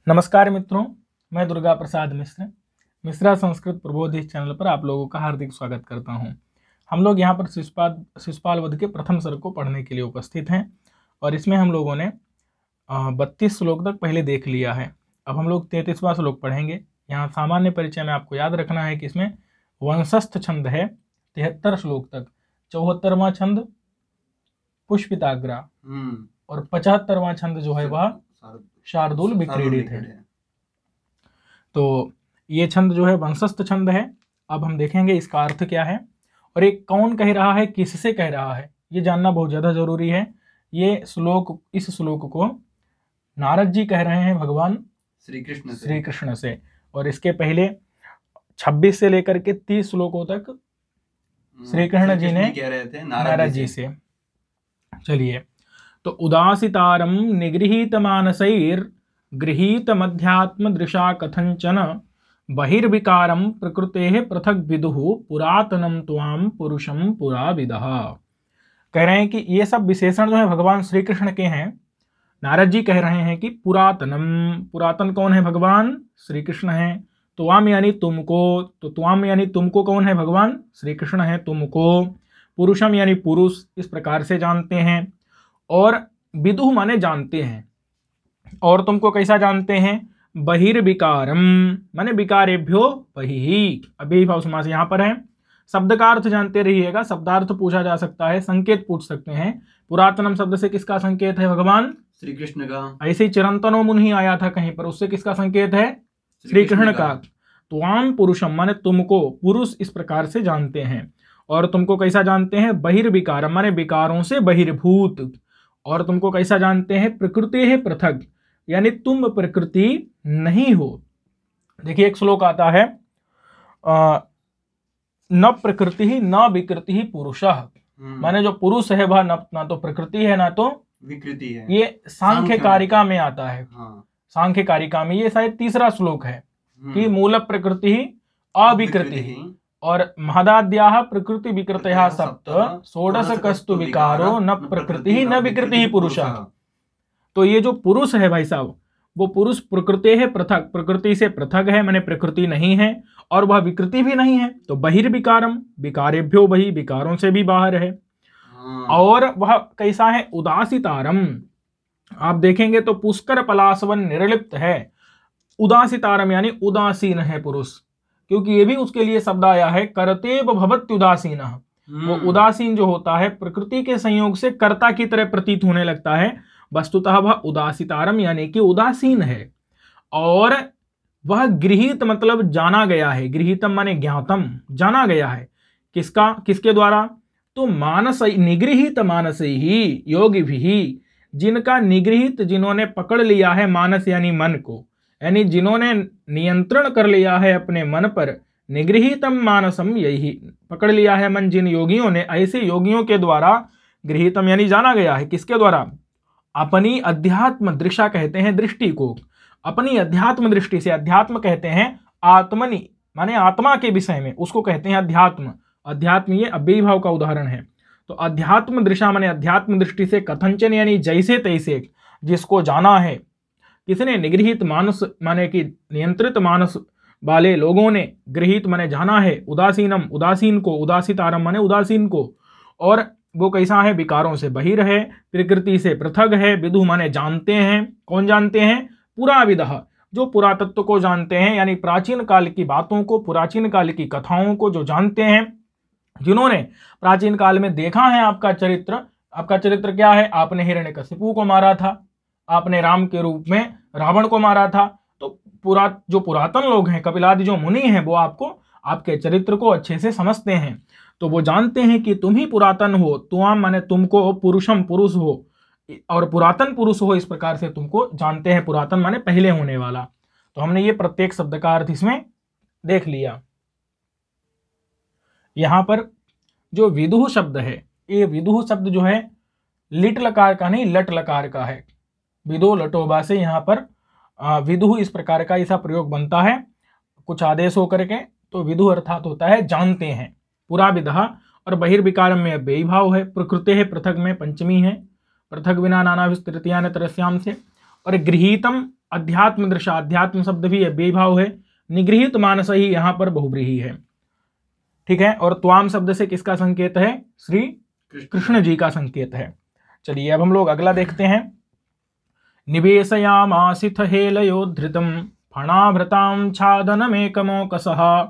नमस्कार मित्रों, मैं दुर्गा प्रसाद मिश्रा संस्कृत प्रबोधि चैनल पर आप लोगों का हार्दिक स्वागत करता हूं। हम लोग यहां पर शिशुपाल वध के प्रथम सर्ग को पढ़ने के लिए उपस्थित हैं और इसमें हम लोगों ने 32 श्लोक तक पहले देख लिया है। अब हम लोग 33वां श्लोक पढ़ेंगे। यहाँ सामान्य परिचय में आपको याद रखना है कि इसमें वंशस्थ छंद है 73 श्लोक तक। 74वां छंद पुष्पिताग्रा और 75वां छंद जो है वह शार्दूल विक्रीडित है। तो ये छंद जो है वंशस्थ छंद है। अब हम देखेंगे इसका अर्थ क्या है और ये कौन कह रहा है, किससे कह रहा है, ये जानना बहुत ज़्यादा जरूरी है। इस श्लोक को नारद जी कह रहे हैं भगवान श्री कृष्ण से और इसके पहले 26 से लेकर के 30 श्लोकों तक श्री कृष्ण जी ने कह रहे थे नारद जी से। चलिए, तो उदासितारं निगृहीत मानसैर् गृहीत मध्यात्म दृशा कथंचन बहिर्विकारं प्रकृतेः पृथक विदुः पुरातनम त्वाम पुरुषम पुराविदः। कह रहे हैं कि ये सब विशेषण जो है भगवान श्री कृष्ण के हैं। नारद जी कह रहे हैं कि पुरातनम, पुरातन कौन है? भगवान श्री कृष्ण है। त्वाम यानी तुमको, तो त्वाम यानी तुमको कौन है? भगवान श्री कृष्ण है तुमको। पुरुषम यानी पुरुष, इस प्रकार से जानते हैं। और विदुः माने जानते हैं। और तुमको कैसा जानते हैं? बहिर्विकारम माने विकारेभ्यो बहिः, अभिभाव समास यहाँ पर है। शब्द का अर्थ जानते रहिएगा, शब्दार्थ पूछा जा सकता है, संकेत पूछ सकते हैं। पुरातनम शब्द से किसका संकेत है? भगवान श्री कृष्ण का। ऐसे ही चिरंतनो मुनि आया था कहीं पर, उससे किसका संकेत है? श्री कृष्ण का। त्वाम पुरुषम माने तुमको पुरुष इस प्रकार से जानते हैं। और तुमको कैसा जानते हैं? बहिर्विकारम माने विकारों से बहिर्भूत। और तुमको कैसा जानते हैं? प्रकृति है पृथक, यानी तुम प्रकृति नहीं हो। देखिए एक श्लोक आता है न प्रकृति न विकृति पुरुषः, माने जो पुरुष है वह ना तो प्रकृति है ना तो विकृति है। ये सांख्य कारिका में आता है। सांख्य कारिका में ये शायद तीसरा श्लोक है कि मूल प्रकृति अविकृति और महदाद्याः प्रकृति विकृतयः सप्त षोडश कस्तु विकारो न प्रकृति न विकृति पुरुषः। तो ये जो पुरुष है भाई साहब, वो पुरुष प्रकृति है पृथक, प्रकृति से पृथक है, माने प्रकृति नहीं है और वह विकृति भी नहीं है। तो बहिर्विकारम, विकारेभ्यो बहि, विकारों से भी बाहर है। और वह कैसा है? उदासितारम। आप देखेंगे तो पुष्कर पलाशवन निर्लिप्त है। उदासितारम यानी उदासीन है पुरुष, क्योंकि ये भी उसके लिए शब्द आया है कर्तेव भवत्युदासीन। वो उदासीन जो होता है प्रकृति के संयोग से कर्ता की तरह प्रतीत होने लगता है, वस्तुतः वह उदासितारम यानी कि उदासीन है। और वह गृहीत मतलब जाना गया है, गृहीतम माने ज्ञातम, जाना गया है। किसका? किसके द्वारा? तो मानस, निगृहीत मानस ही योगी भी, जिनका निगृहीत, जिन्होंने पकड़ लिया है मानस यानी मन को, यानी जिन्होंने नियंत्रण कर लिया है अपने मन पर। निगृहीतम मानसम, यही पकड़ लिया है मन जिन योगियों ने, ऐसे योगियों के द्वारा गृहीतम यानी जाना गया है। किसके द्वारा? अपनी अध्यात्म दृशा कहते हैं दृष्टि को, अपनी अध्यात्म दृष्टि से। अध्यात्म कहते हैं आत्मनि माने आत्मा के विषय में, उसको कहते हैं अध्यात्म। अध्यात्म ये अव्ययीभाव का उदाहरण है। तो अध्यात्म दृशा माने अध्यात्म दृष्टि से, कथंचन यानी जैसे तैसे, जिसको जाना है। किसने? निगृहीत मानस माने कि नियंत्रित मानस वाले लोगों ने, गृहीत माने जाना है, उदासीनम उदासीन को, उदासितारम माने उदासीन को। और वो कैसा है? विकारों से बहिर है, प्रकृति से पृथक है। विदु माने जानते हैं। कौन जानते हैं? पुराविदः, जो पुरातत्व को जानते हैं, यानी प्राचीन काल की बातों को, प्राचीन काल की कथाओं को जो जानते हैं, जिन्होंने प्राचीन काल में देखा है आपका चरित्र। आपका चरित्र क्या है? आपने हिरण्यकशिपु को मारा था, आपने राम के रूप में रावण को मारा था। तो जो पुरातन लोग हैं, कपिलादि जो मुनि हैं, वो आपको, आपके चरित्र को अच्छे से समझते हैं। तो वो जानते हैं कि तुम ही पुरातन हो। तुम माने तुमको, पुरुषम पुरुष हो और पुरातन पुरुष हो, इस प्रकार से तुमको जानते हैं। पुरातन माने पहले होने वाला। तो हमने ये प्रत्येक शब्द का अर्थ इसमें देख लिया। यहां पर जो विदुः शब्द है, ये विदुः शब्द जो है लिट लकार का नहीं, लट लकार का है। विदो लटोबा से यहाँ पर विदुः इस प्रकार का ऐसा प्रयोग बनता है, कुछ आदेश होकर के। तो विदुः अर्थात होता है जानते हैं। पुराविदः और बहिर्विकारम में व्ययी भाव है। प्रकृति है पृथक में पंचमी है, पृथक विना नाना तृतीया तरस्याम से। और गृहीतम अध्यात्म दृशा, अध्यात्म शब्द भी है, बेभाव है। निगृहित मानस ही यहाँ पर बहुब्रीहि है, ठीक है। और त्वाम शब्द से किसका संकेत है? श्री कृष्ण जी का संकेत है। चलिए अब हम लोग अगला देखते हैं। निवेशयामासिथ हेलयोद्धृतम फणाभृतां छादनमेकमोकसः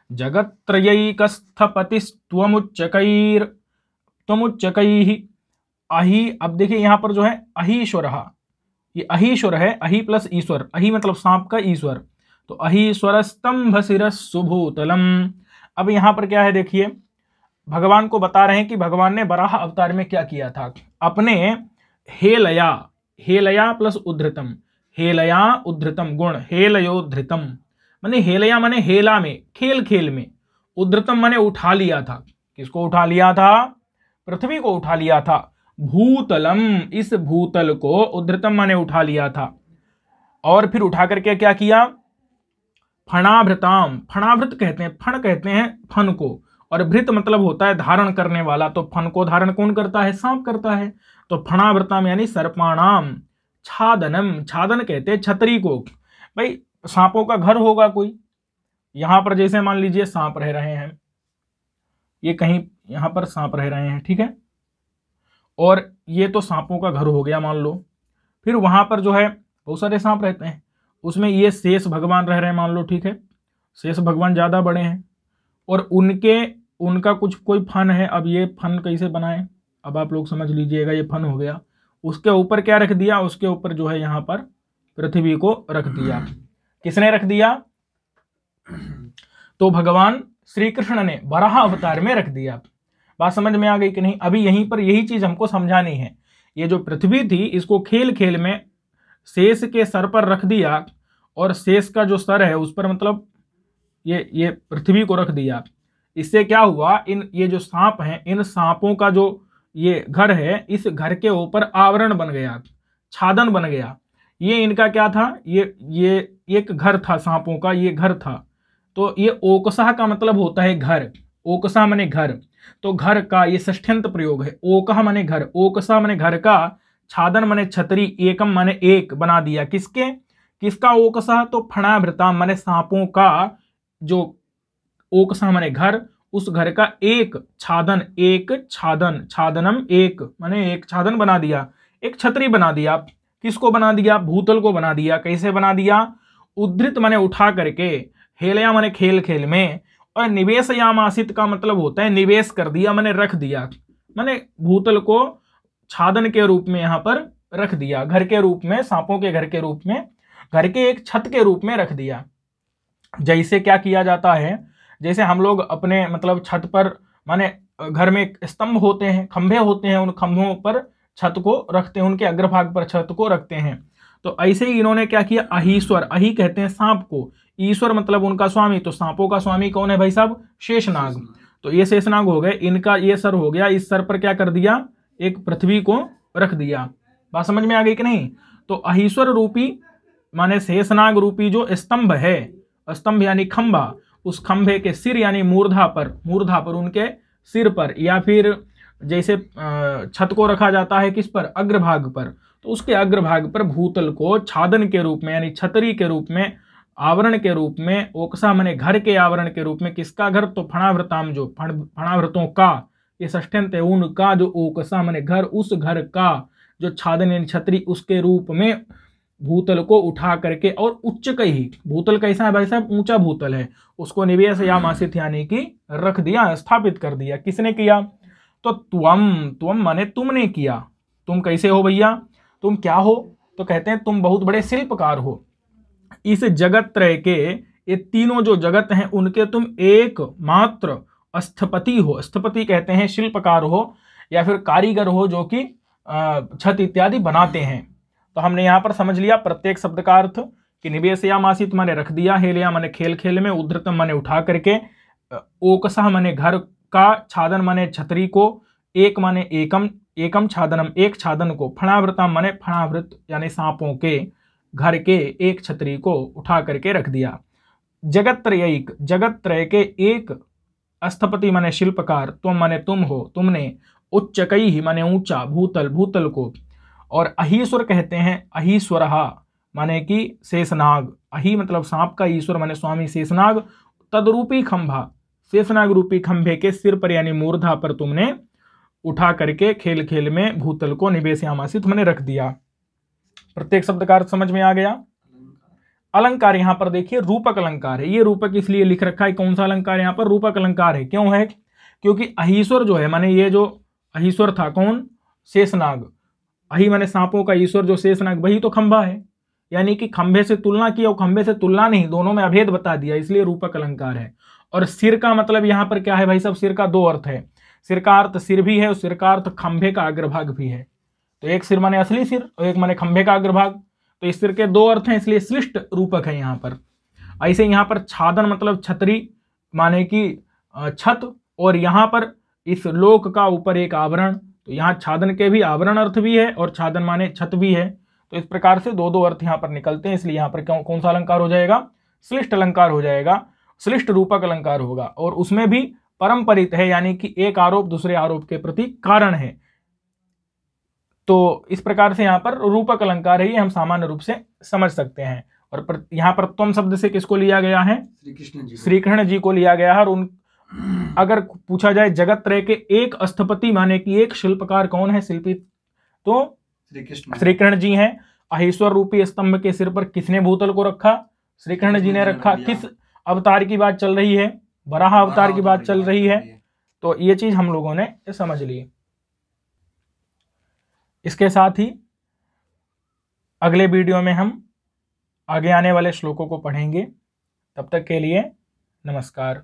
जगत्त्रयैकस्थपतिस्त्वमुच्चकैः अहि। अब देखिए यहाँ पर जो है अहीश्वर, ये अहीश्वर है, अहि प्लस ईश्वर, अहि मतलब सांप का ईश्वर, तो अहीश्वर स्तंभ शिरस सुभूतलम। अब यहाँ पर क्या है, देखिए भगवान को बता रहे हैं कि भगवान ने वराह अवतार में क्या किया था। अपने हेलया, हेलया प्लस उद्धृतम, हेलया उद्धृतम गुण, हेलयोद्धृतम माने हेलया माने हेला में, खेल खेल में, उद्धृतम माने उठा लिया था। किसको उठा लिया था? पृथ्वी को उठा लिया था। भूतलम, इस भूतल को, उद्धृतम माने उठा लिया था। और फिर उठा करके क्या किया? फणाभृताम, फणाभृत कहते हैं, फण कहते हैं फन को, और भृत मतलब होता है धारण करने वाला, तो फन को धारण कौन करता है? सांप करता है। तो फणाभृताम यानी सर्पाणाम छादनम, छादन कहते हैं छतरी को। भाई सांपों का घर होगा कोई, यहां पर जैसे मान लीजिए सांप रह रहे हैं, ये कहीं यहां पर सांप रह रहे हैं, ठीक है, और ये तो सांपों का घर हो गया मान लो। फिर वहां पर जो है बहुत सारे सांप रहते हैं, उसमें ये शेष भगवान रह रहे हैं मान लो, ठीक है, शेष भगवान ज्यादा बड़े हैं, और उनका कुछ कोई फन है। अब ये फन कैसे बनाए, अब आप लोग समझ लीजिएगा, ये फन हो गया। उसके ऊपर क्या रख दिया? उसके ऊपर जो है यहाँ पर पृथ्वी को रख दिया। किसने रख दिया? तो भगवान श्री कृष्ण ने वराह अवतार में रख दिया। बात समझ में आ गई कि नहीं? अभी यहीं पर यही चीज हमको समझानी है। ये जो पृथ्वी थी, इसको खेल खेल में शेष के सर पर रख दिया, और शेष का जो सर है उस पर मतलब ये पृथ्वी को रख दिया। इससे क्या हुआ? ये जो सांप हैं, इन सांपों का जो ये घर है, इस घर के ऊपर आवरण बन गया, छादन बन गया। ये इनका क्या था? ये एक घर था सांपों का, ये घर था। तो ये ओकसा का मतलब होता है घर, ओकसा माने घर, तो घर का ये षष्ठ्यंत प्रयोग है। ओकह माने घर, ओकसा माने घर का, छादन माने छतरी, एकम माने एक बना दिया। किसका ओकसा? तो फणाभृताम माने सांपों का जो ओकसा माने घर, उस घर का एक छादन, एक छादन, छादनम एक माने एक छादन बना दिया, एक छतरी बना दिया। किसको बना दिया? भूतल को बना दिया। कैसे बना दिया? उद्धृत माने उठा करके, हेलया माने खेल खेल में, और निवेशयामासित का मतलब होता है निवेश कर दिया, माने रख दिया, माने भूतल को छादन के रूप में यहां पर रख दिया, घर के रूप में, सांपों के घर के रूप में, घर के एक छत के रूप में रख दिया। जैसे क्या किया जाता है, जैसे हम लोग अपने मतलब छत पर, माने घर में स्तंभ होते हैं, खंभे होते हैं, उन खंभों पर छत को रखते हैं, उनके अग्रभाग पर छत को रखते हैं। तो ऐसे ही इन्होंने क्या किया? अहीश्वर, अही कहते हैं सांप को, ईश्वर मतलब उनका स्वामी, तो सांपों का स्वामी कौन है भाई साहब? शेषनाग। तो ये शेषनाग हो गए, इनका ये सर हो गया, इस सर पर क्या कर दिया? एक पृथ्वी को रख दिया। बात समझ में आ गई कि नहीं? तो अहीश्वर रूपी माने शेषनाग रूपी जो स्तंभ है, स्तंभ यानी खंभा, उस खंभे के सिर यानी मूर्धा पर उनके सिर पर, या फिर जैसे छत को रखा जाता है किस पर? अग्रभाग पर, तो उसके अग्रभाग पर भूतल को छादन के रूप में यानी छतरी के रूप में, आवरण के रूप में, ओकसा माने घर के आवरण के रूप में। किसका घर? तो फणाभृताम, जो फणाभृतों का, ये षष्ठ्यंत है, उनका जो ओकसा माने घर, उस घर का जो छादन यानी छतरी, उसके रूप में भूतल को उठा करके, और उच्च कही, भूतल कैसा है भाई साहब? ऊंचा भूतल है, उसको निवेशयामासित यानी कि रख दिया, स्थापित कर दिया। किसने किया? तो त्वम माने तुमने किया। तुम कैसे हो भैया? तुम क्या हो? तो कहते हैं तुम बहुत बड़े शिल्पकार हो। इस जगत त्रय के, ये तीनों जो जगत हैं उनके तुम एक मात्र स्थपति हो। स्थपति कहते हैं शिल्पकार हो, या फिर कारीगर हो, जो कि छत इत्यादि बनाते हैं। तो हमने यहाँ पर समझ लिया प्रत्येक शब्द का अर्थ कि निवेशयामासित माने रख दिया, हेलया माने खेल खेल में, उद्धृतम माने उठा करके, ओकसा माने घर का, छादन माने छतरी को, एक माने एकम छादनम एक छादन को, फणावृतम माने फणावृत यानी सांपों के घर के एक छतरी को उठा करके रख दिया। जगत त्रय के एक स्थपति माने शिल्पकार, तुम माने तुम हो, तुमने, उच्चकैहि माने ऊंचा, भूतल को, और अहीश्वर कहते हैं, अहीश्वरहा माने कि शेषनाग, अही मतलब सांप का, ईश्वर माने स्वामी शेषनाग, तदरूपी खंभा, शेषनाग रूपी खंभे के सिर पर यानी मूर्धा पर तुमने उठा करके खेल खेल में भूतल को निवेशयामासी तुमने रख दिया। प्रत्येक शब्द का अर्थ समझ में आ गया। अलंकार यहां पर देखिए रूपक अलंकार है, ये रूपक इसलिए लिख रखा है, कौन सा अलंकार यहां पर रूपक अलंकार है, क्यों है, क्योंकि अहीश्वर जो है माने ये जो अहीश्वर था कौन, शेषनाग, अही माने सांपों का ईश्वर जो शेषनाग वही तो खंभा है, यानी कि खंभे से तुलना की और खंभे से तुलना नहीं, दोनों में अभेद बता दिया, इसलिए रूपक अलंकार है। और सिर का मतलब यहां पर क्या है भाई साहब, सिर का दो अर्थ है, सिर का अर्थ सिर भी है और सिर का अर्थ खंभे का अग्रभाग भी है। तो एक सिर माने असली सिर और एक माने खंभे का अग्रभाग, तो इस सिर के दो अर्थ हैं, इसलिए श्लिष्ट रूपक है यहाँ पर। ऐसे यहाँ पर छादन मतलब छतरी माने कि छत, और यहाँ पर इस लोक का ऊपर एक आवरण, तो यहाँ छादन के भी आवरण अर्थ भी है और छादन माने छत भी है। तो इस प्रकार से दो दो अर्थ यहाँ पर निकलते हैं, इसलिए यहाँ पर कौन सा अलंकार हो जाएगा, श्लिष्ट अलंकार हो जाएगा, श्लिष्ट रूपक अलंकार होगा। और उसमें भी परम्परित है, यानी कि एक आरोप दूसरे आरोप के प्रति कारण है। तो इस प्रकार से यहाँ पर रूपक अलंकार है, ये हम सामान्य रूप से समझ सकते हैं। और यहाँ पर त्वम शब्द से किसको लिया गया है, श्री कृष्ण जी को लिया गया है। और उन अगर पूछा जाए जगत त्रय के एक स्थपति माने कि एक शिल्पकार कौन है, शिल्पी, तो श्री कृष्ण जी हैं। अहीश्वर रूपी स्तंभ के सिर पर किसने भूतल को रखा, श्री कृष्ण जी ने रखा। किस अवतार की बात चल रही है, वराह अवतार की बात चल रही है। तो ये चीज हम लोगों ने समझ ली। इसके साथ ही अगले वीडियो में हम आगे आने वाले श्लोकों को पढ़ेंगे। तब तक के लिए नमस्कार।